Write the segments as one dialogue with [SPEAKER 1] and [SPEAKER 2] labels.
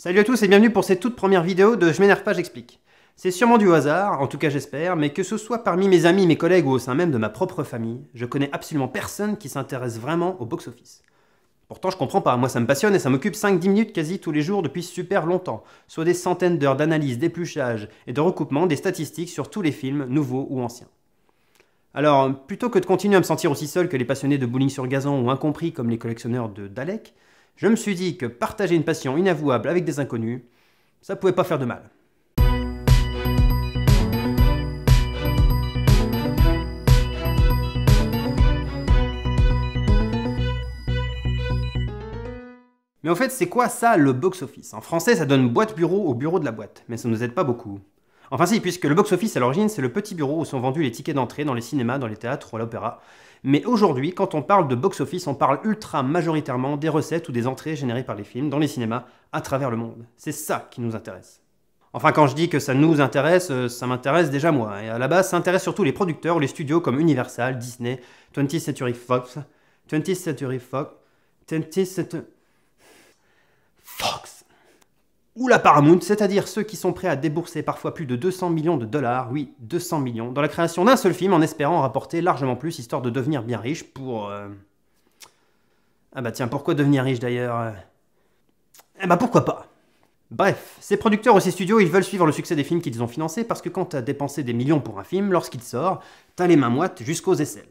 [SPEAKER 1] Salut à tous et bienvenue pour cette toute première vidéo de Je m'énerve pas, j'explique. C'est sûrement du hasard, en tout cas j'espère, mais que ce soit parmi mes amis, mes collègues ou au sein même de ma propre famille, je connais absolument personne qui s'intéresse vraiment au box-office. Pourtant je comprends pas, moi ça me passionne et ça m'occupe 5-10 minutes quasi tous les jours depuis super longtemps, soit des centaines d'heures d'analyse, d'épluchage et de recoupement des statistiques sur tous les films, nouveaux ou anciens. Alors, plutôt que de continuer à me sentir aussi seul que les passionnés de bowling sur gazon ou incompris comme les collectionneurs de Dalek, je me suis dit que partager une passion inavouable avec des inconnus, ça pouvait pas faire de mal. Mais en fait, c'est quoi ça, le box-office? En français, ça donne boîte bureau au bureau de la boîte, mais ça nous aide pas beaucoup. Enfin si, puisque le box-office à l'origine, c'est le petit bureau où sont vendus les tickets d'entrée dans les cinémas, dans les théâtres ou à l'opéra. Mais aujourd'hui, quand on parle de box-office, on parle ultra majoritairement des recettes ou des entrées générées par les films dans les cinémas à travers le monde. C'est ça qui nous intéresse. Enfin, quand je dis que ça nous intéresse, ça m'intéresse déjà moi. Et à la base, ça intéresse surtout les producteurs ou les studios comme Universal, Disney, 20th Century Fox, 20th Century Fox, 20th Century Fox, ou la Paramount, c'est-à-dire ceux qui sont prêts à débourser parfois plus de 200 millions de dollars, oui, 200 millions, dans la création d'un seul film en espérant en rapporter largement plus, histoire de devenir bien riche pour... Ah bah tiens, pourquoi devenir riche d'ailleurs? Eh bah pourquoi pas? Bref, ces producteurs ou ces studios, ils veulent suivre le succès des films qu'ils ont financés parce que quand t'as dépensé des millions pour un film, lorsqu'il sort, t'as les mains moites jusqu'aux aisselles.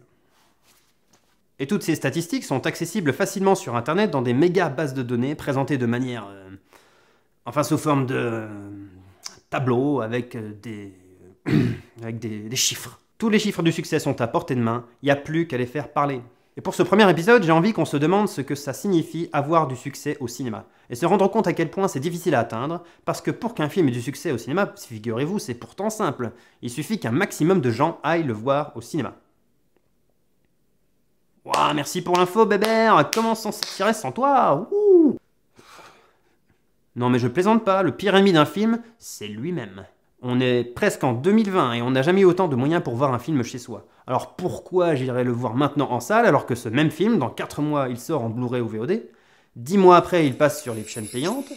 [SPEAKER 1] Et toutes ces statistiques sont accessibles facilement sur internet dans des méga bases de données présentées de manière... Enfin, sous forme de tableau avec des chiffres. Tous les chiffres du succès sont à portée de main, il n'y a plus qu'à les faire parler. Et pour ce premier épisode, j'ai envie qu'on se demande ce que ça signifie avoir du succès au cinéma. Et se rendre compte à quel point c'est difficile à atteindre, parce que pour qu'un film ait du succès au cinéma, figurez-vous, c'est pourtant simple. Il suffit qu'un maximum de gens aillent le voir au cinéma. Ouah, merci pour l'info, bébert. Comment s'en sortirait sans toi? Ouh. Non mais je plaisante pas, le pire ennemi d'un film, c'est lui-même. On est presque en 2020 et on n'a jamais eu autant de moyens pour voir un film chez soi. Alors pourquoi j'irais le voir maintenant en salle alors que ce même film, dans 4 mois, il sort en Blu-ray ou VOD, 10 mois après, il passe sur les chaînes payantes,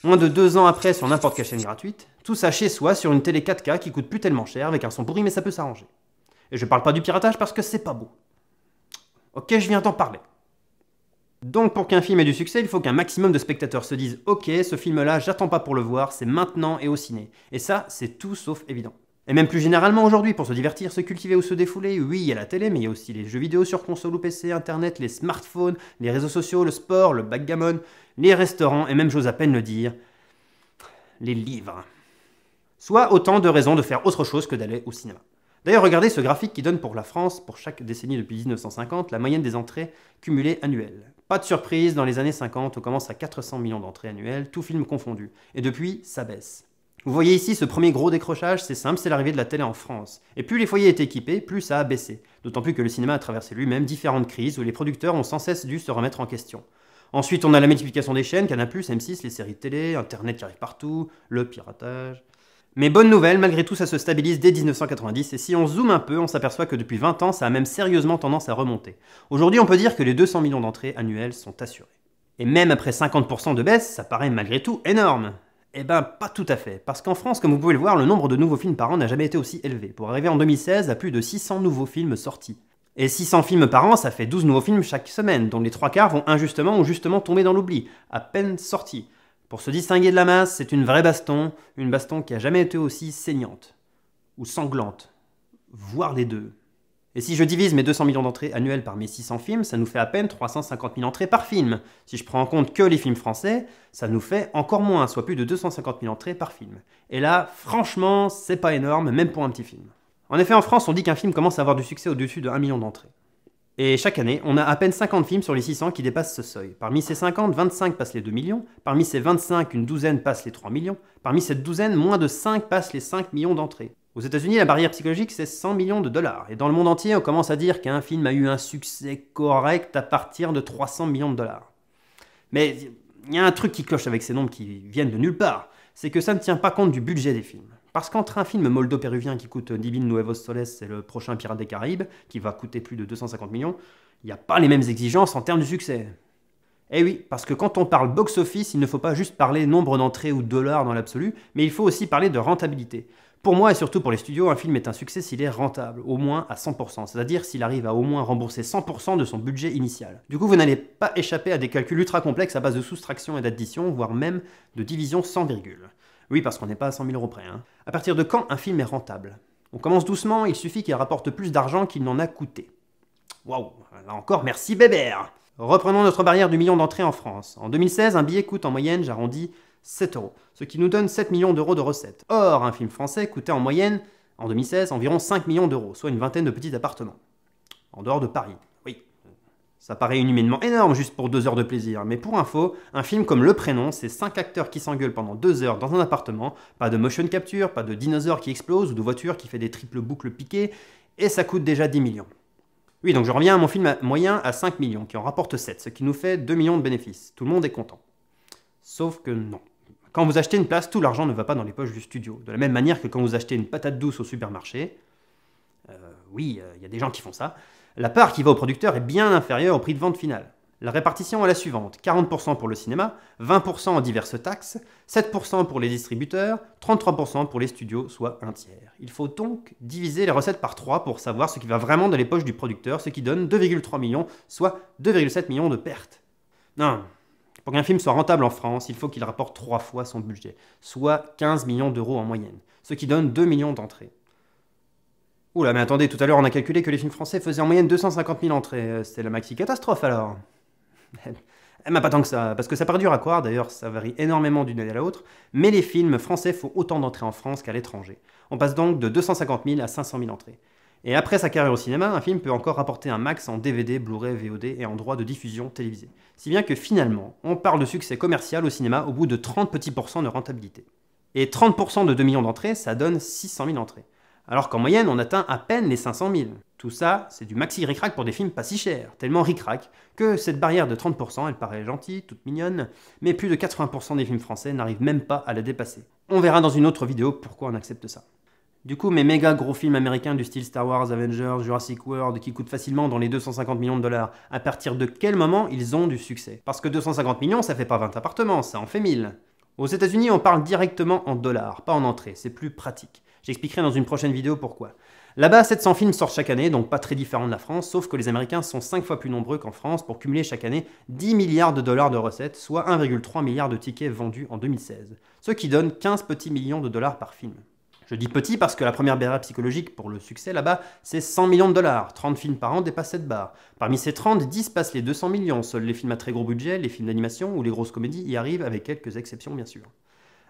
[SPEAKER 1] moins de 2 ans après sur n'importe quelle chaîne gratuite, tout ça chez soi sur une télé 4K qui coûte plus tellement cher avec un son pourri mais ça peut s'arranger. Et je parle pas du piratage parce que c'est pas beau. Ok, je viens d'en parler. Donc pour qu'un film ait du succès, il faut qu'un maximum de spectateurs se disent « Ok, ce film-là, j'attends pas pour le voir, c'est maintenant et au ciné. » Et ça, c'est tout sauf évident. Et même plus généralement aujourd'hui, pour se divertir, se cultiver ou se défouler, oui, il y a la télé, mais il y a aussi les jeux vidéo sur console ou PC, internet, les smartphones, les réseaux sociaux, le sport, le backgammon, les restaurants, et même j'ose à peine le dire, les livres. Soit autant de raisons de faire autre chose que d'aller au cinéma. D'ailleurs, regardez ce graphique qui donne pour la France, pour chaque décennie depuis 1950, la moyenne des entrées cumulées annuelles. Pas de surprise, dans les années 50, on commence à 400 millions d'entrées annuelles, tout film confondu. Et depuis, ça baisse. Vous voyez ici ce premier gros décrochage, c'est simple, c'est l'arrivée de la télé en France. Et plus les foyers étaient équipés, plus ça a baissé. D'autant plus que le cinéma a traversé lui-même différentes crises où les producteurs ont sans cesse dû se remettre en question. Ensuite, on a la multiplication des chaînes, Canal+, M6, les séries de télé, Internet qui arrive partout, le piratage... Mais bonne nouvelle, malgré tout ça se stabilise dès 1990 et si on zoome un peu, on s'aperçoit que depuis 20 ans, ça a même sérieusement tendance à remonter. Aujourd'hui, on peut dire que les 200 millions d'entrées annuelles sont assurées. Et même après 50% de baisse, ça paraît malgré tout énorme. Eh ben, pas tout à fait, parce qu'en France, comme vous pouvez le voir, le nombre de nouveaux films par an n'a jamais été aussi élevé, pour arriver en 2016 à plus de 600 nouveaux films sortis. Et 600 films par an, ça fait 12 nouveaux films chaque semaine, dont les 3 quarts vont injustement ou justement tomber dans l'oubli, à peine sortis. Pour se distinguer de la masse, c'est une vraie baston, une baston qui a jamais été aussi saignante, ou sanglante, voire les deux. Et si je divise mes 200 millions d'entrées annuelles par mes 600 films, ça nous fait à peine 350 000 entrées par film. Si je prends en compte que les films français, ça nous fait encore moins, soit plus de 250 000 entrées par film. Et là, franchement, c'est pas énorme, même pour un petit film. En effet, en France, on dit qu'un film commence à avoir du succès au-dessus de 1 million d'entrées. Et chaque année, on a à peine 50 films sur les 600 qui dépassent ce seuil. Parmi ces 50, 25 passent les 2 millions. Parmi ces 25, une douzaine passent les 3 millions. Parmi cette douzaine, moins de 5 passent les 5 millions d'entrées. Aux États-Unis, la barrière psychologique, c'est 100 millions de dollars. Et dans le monde entier, on commence à dire qu'un film a eu un succès correct à partir de 300 millions de dollars. Mais il y a un truc qui cloche avec ces nombres qui viennent de nulle part. C'est que ça ne tient pas compte du budget des films. Parce qu'entre un film moldo-péruvien qui coûte 10 000 nuevos soles et le prochain Pirates des Caraïbes, qui va coûter plus de 250 millions, il n'y a pas les mêmes exigences en termes de succès. Eh oui, parce que quand on parle box-office, il ne faut pas juste parler nombre d'entrées ou dollars dans l'absolu, mais il faut aussi parler de rentabilité. Pour moi et surtout pour les studios, un film est un succès s'il est rentable, au moins à 100%, c'est-à-dire s'il arrive à au moins rembourser 100% de son budget initial. Du coup, vous n'allez pas échapper à des calculs ultra complexes à base de soustraction et d'addition, voire même de division sans virgule. Oui, parce qu'on n'est pas à 100 000 € près. Hein. À partir de quand un film est rentable? On commence doucement, il suffit qu'il rapporte plus d'argent qu'il n'en a coûté. Waouh, là encore, merci Bébert. Reprenons notre barrière du million d'entrées en France. En 2016, un billet coûte en moyenne, j'arrondis, 7 €, ce qui nous donne 7 millions d'euros de recettes. Or, un film français coûtait en moyenne, en 2016, environ 5 millions d'euros, soit une vingtaine de petits appartements. En dehors de Paris, oui. Ça paraît inhumainement énorme juste pour 2 heures de plaisir, mais pour info, un film comme Le Prénom, c'est 5 acteurs qui s'engueulent pendant 2 heures dans un appartement, pas de motion capture, pas de dinosaures qui explosent ou de voiture qui fait des triples boucles piquées, et ça coûte déjà 10 millions. Oui, donc je reviens à mon film moyen à 5 millions, qui en rapporte 7, ce qui nous fait 2 millions de bénéfices. Tout le monde est content. Sauf que non. Quand vous achetez une place, tout l'argent ne va pas dans les poches du studio. De la même manière que quand vous achetez une patate douce au supermarché, oui, il y a des gens qui font ça, la part qui va au producteur est bien inférieure au prix de vente final. La répartition est la suivante, 40% pour le cinéma, 20% en diverses taxes, 7% pour les distributeurs, 33% pour les studios, soit un tiers. Il faut donc diviser les recettes par 3 pour savoir ce qui va vraiment dans les poches du producteur, ce qui donne 2,3 millions, soit 2,7 millions de pertes. Non. Pour qu'un film soit rentable en France, il faut qu'il rapporte 3 fois son budget, soit 15 millions d'euros en moyenne, ce qui donne 2 millions d'entrées. Oula, mais attendez, tout à l'heure on a calculé que les films français faisaient en moyenne 250 000 entrées. C'était la maxi catastrophe alors. Pas tant que ça, parce que ça perdure à croire, d'ailleurs ça varie énormément d'une année à l'autre, mais les films français font autant d'entrées en France qu'à l'étranger. On passe donc de 250 000 à 500 000 entrées. Et après sa carrière au cinéma, un film peut encore rapporter un max en DVD, Blu-ray, VOD et en droit de diffusion télévisée. Si bien que finalement, on parle de succès commercial au cinéma au bout de 30 petits pourcents de rentabilité. Et 30% de 2 millions d'entrées, ça donne 600 000 entrées. Alors qu'en moyenne, on atteint à peine les 500 000. Tout ça, c'est du maxi ric-rac pour des films pas si chers, tellement ric-rac que cette barrière de 30%, elle paraît gentille, toute mignonne, mais plus de 80% des films français n'arrivent même pas à la dépasser. On verra dans une autre vidéo pourquoi on accepte ça. Du coup, mes méga gros films américains du style Star Wars, Avengers, Jurassic World, qui coûtent facilement dans les 250 millions de dollars, à partir de quel moment ils ont du succès? Parce que 250 millions, ça fait pas 20 appartements, ça en fait 1000. Aux États-Unis, on parle directement en dollars, pas en entrées, c'est plus pratique. J'expliquerai dans une prochaine vidéo pourquoi. Là-bas, 700 films sortent chaque année, donc pas très différent de la France, sauf que les Américains sont 5 fois plus nombreux qu'en France pour cumuler chaque année 10 milliards de dollars de recettes, soit 1,3 milliard de tickets vendus en 2016, ce qui donne 15 petits millions de dollars par film. Je dis petit parce que la première barrière psychologique pour le succès là-bas, c'est 100 millions de dollars. 30 films par an dépassent cette barre. Parmi ces 30, 10 passent les 200 millions. Seuls les films à très gros budget, les films d'animation ou les grosses comédies y arrivent avec quelques exceptions bien sûr.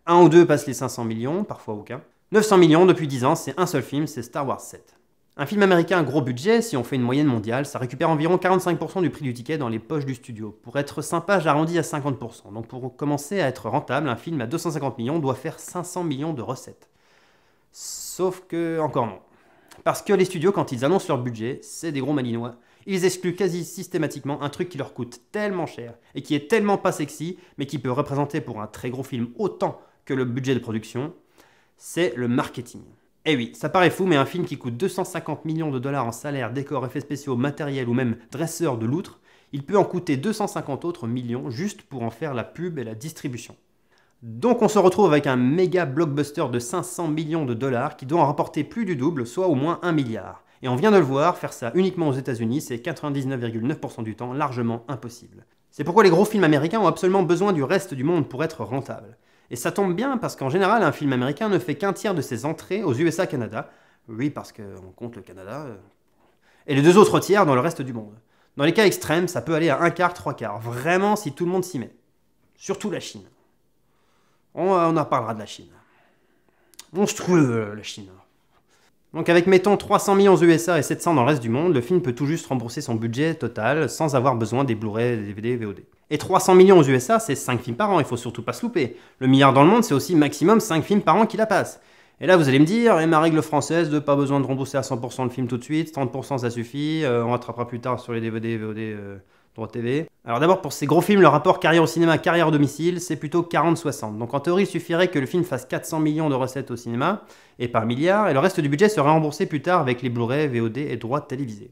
[SPEAKER 1] Un ou deux passent les 500 millions, parfois aucun. 900 millions depuis 10 ans, c'est un seul film, c'est Star Wars 7. Un film américain à gros budget, si on fait une moyenne mondiale, ça récupère environ 45% du prix du ticket dans les poches du studio. Pour être sympa, j'arrondis à 50%. Donc pour commencer à être rentable, un film à 250 millions doit faire 500 millions de recettes. Sauf que, encore non. Parce que les studios, quand ils annoncent leur budget, c'est des gros malinois. Ils excluent quasi systématiquement un truc qui leur coûte tellement cher et qui est tellement pas sexy, mais qui peut représenter pour un très gros film autant que le budget de production, c'est le marketing. Eh oui, ça paraît fou, mais un film qui coûte 250 millions de dollars en salaire, décors, effets spéciaux, matériel ou même dresseur de loutre, il peut en coûter 250 autres millions juste pour en faire la pub et la distribution. Donc on se retrouve avec un méga blockbuster de 500 millions de dollars qui doit en rapporter plus du double, soit au moins 1 milliard. Et on vient de le voir, faire ça uniquement aux États-Unis, c'est 99,9% du temps largement impossible. C'est pourquoi les gros films américains ont absolument besoin du reste du monde pour être rentables. Et ça tombe bien parce qu'en général, un film américain ne fait qu'un tiers de ses entrées aux USA-Canada. Oui, parce qu'on compte le Canada. Et les 2 autres tiers dans le reste du monde. Dans les cas extrêmes, ça peut aller à 1/4, 3/4. Vraiment si tout le monde s'y met. Surtout la Chine. On en parlera de la Chine. Monstrueux, la Chine. Donc avec, mettons, 300 millions aux USA et 700 dans le reste du monde, le film peut tout juste rembourser son budget total sans avoir besoin des Blu-ray, des DVD, VOD. Et 300 millions aux USA, c'est 5 films par an, il faut surtout pas se louper. Le milliard dans le monde, c'est aussi maximum 5 films par an qui la passent. Et là, vous allez me dire, et ma règle française de pas besoin de rembourser à 100% le film tout de suite, 30% ça suffit, on rattrapera plus tard sur les DVD, VOD, droit TV. Alors d'abord, pour ces gros films, le rapport carrière au cinéma, carrière au domicile, c'est plutôt 40-60. Donc en théorie, il suffirait que le film fasse 400 millions de recettes au cinéma, et pas 1 milliard, et le reste du budget serait remboursé plus tard avec les Blu-ray, VOD et droits télévisés.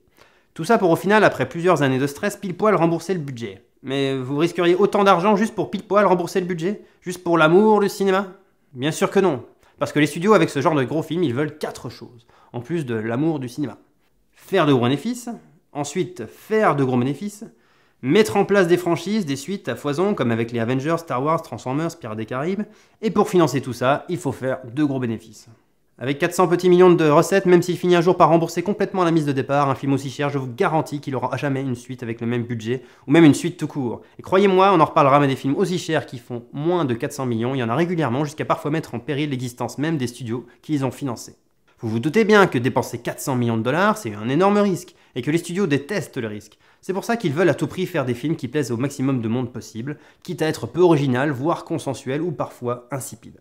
[SPEAKER 1] Tout ça pour au final, après plusieurs années de stress, pile poil rembourser le budget. Mais vous risqueriez autant d'argent juste pour pile poil rembourser le budget? Juste pour l'amour du cinéma? Bien sûr que non. Parce que les studios, avec ce genre de gros films, ils veulent 4 choses, en plus de l'amour du cinéma. Faire de gros bénéfices, ensuite faire de gros bénéfices, mettre en place des franchises, des suites à foison, comme avec les Avengers, Star Wars, Transformers, Pirates des Caraïbes, et pour financer tout ça, il faut faire de gros bénéfices. Avec 400 petits millions de recettes, même s'il finit un jour par rembourser complètement la mise de départ, un film aussi cher, je vous garantis qu'il n'aura jamais une suite avec le même budget, ou même une suite tout court. Et croyez-moi, on en reparlera, mais des films aussi chers qui font moins de 400 millions, il y en a régulièrement, jusqu'à parfois mettre en péril l'existence même des studios qui les ont financés. Vous vous doutez bien que dépenser 400 millions de dollars, c'est un énorme risque, et que les studios détestent le risque. C'est pour ça qu'ils veulent à tout prix faire des films qui plaisent au maximum de monde possible, quitte à être peu original, voire consensuel, ou parfois insipide.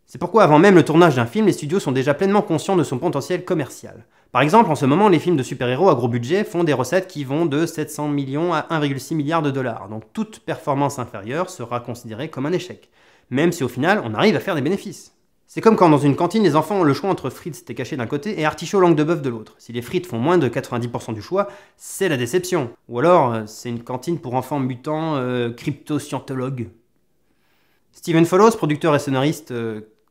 [SPEAKER 1] C'est pourquoi avant même le tournage d'un film, les studios sont déjà pleinement conscients de son potentiel commercial. Par exemple, en ce moment, les films de super-héros à gros budget font des recettes qui vont de 700 millions à 1,6 milliard de dollars, donc toute performance inférieure sera considérée comme un échec, même si au final, on arrive à faire des bénéfices. C'est comme quand dans une cantine, les enfants ont le choix entre frites steak haché d'un côté et artichaut langue de bœuf de l'autre. Si les frites font moins de 90% du choix, c'est la déception. Ou alors, c'est une cantine pour enfants mutants crypto-scientologues. Steven Follows, producteur et scénariste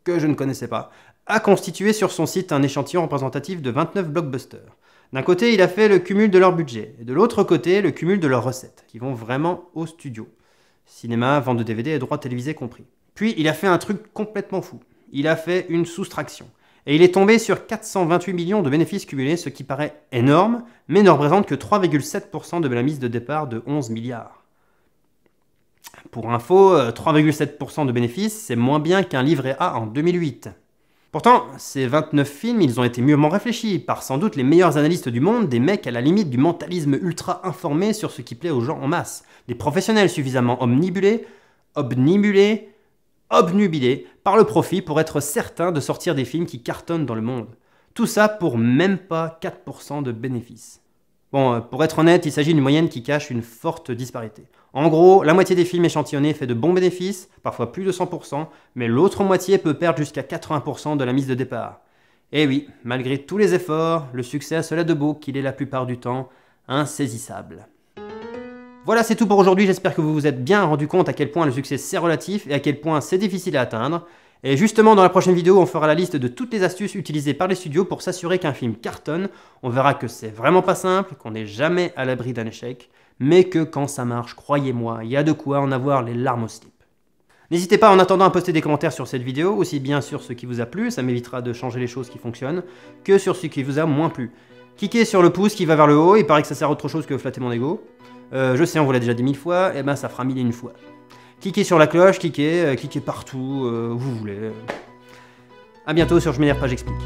[SPEAKER 1] que je ne connaissais pas, a constitué sur son site un échantillon représentatif de 29 blockbusters. D'un côté, il a fait le cumul de leur budget, et de l'autre côté, le cumul de leurs recettes, qui vont vraiment au studio. Cinéma, vente de DVD et droits télévisés compris. Puis, il a fait un truc complètement fou. Il a fait une soustraction. Et il est tombé sur 428 millions de bénéfices cumulés, ce qui paraît énorme, mais ne représente que 3,7% de la mise de départ de 11 milliards. Pour info, 3,7% de bénéfices, c'est moins bien qu'un livret A en 2008. Pourtant, ces 29 films, ils ont été mûrement réfléchis par sans doute les meilleurs analystes du monde, des mecs à la limite du mentalisme ultra informé sur ce qui plaît aux gens en masse, des professionnels suffisamment obnubilés par le profit pour être certains de sortir des films qui cartonnent dans le monde. Tout ça pour même pas 4% de bénéfices. Bon, pour être honnête, il s'agit d'une moyenne qui cache une forte disparité. En gros, la moitié des films échantillonnés fait de bons bénéfices, parfois plus de 100%, mais l'autre moitié peut perdre jusqu'à 80% de la mise de départ. Et oui, malgré tous les efforts, le succès a cela de beau qu'il est la plupart du temps insaisissable. Voilà, c'est tout pour aujourd'hui, j'espère que vous vous êtes bien rendu compte à quel point le succès c'est relatif et à quel point c'est difficile à atteindre. Et justement, dans la prochaine vidéo, on fera la liste de toutes les astuces utilisées par les studios pour s'assurer qu'un film cartonne. On verra que c'est vraiment pas simple, qu'on n'est jamais à l'abri d'un échec, mais que quand ça marche, croyez-moi, il y a de quoi en avoir les larmes au slip. N'hésitez pas en attendant à poster des commentaires sur cette vidéo, aussi bien sur ce qui vous a plu, ça m'évitera de changer les choses qui fonctionnent, que sur ce qui vous a moins plu. Cliquez sur le pouce qui va vers le haut, il paraît que ça sert à autre chose que flatter mon ego. Je sais, on vous l'a déjà dit 1000 fois, et ben ça fera 1001 fois. Cliquez sur la cloche, cliquez partout, où vous voulez. A bientôt sur Je m'énerve pas, j'explique.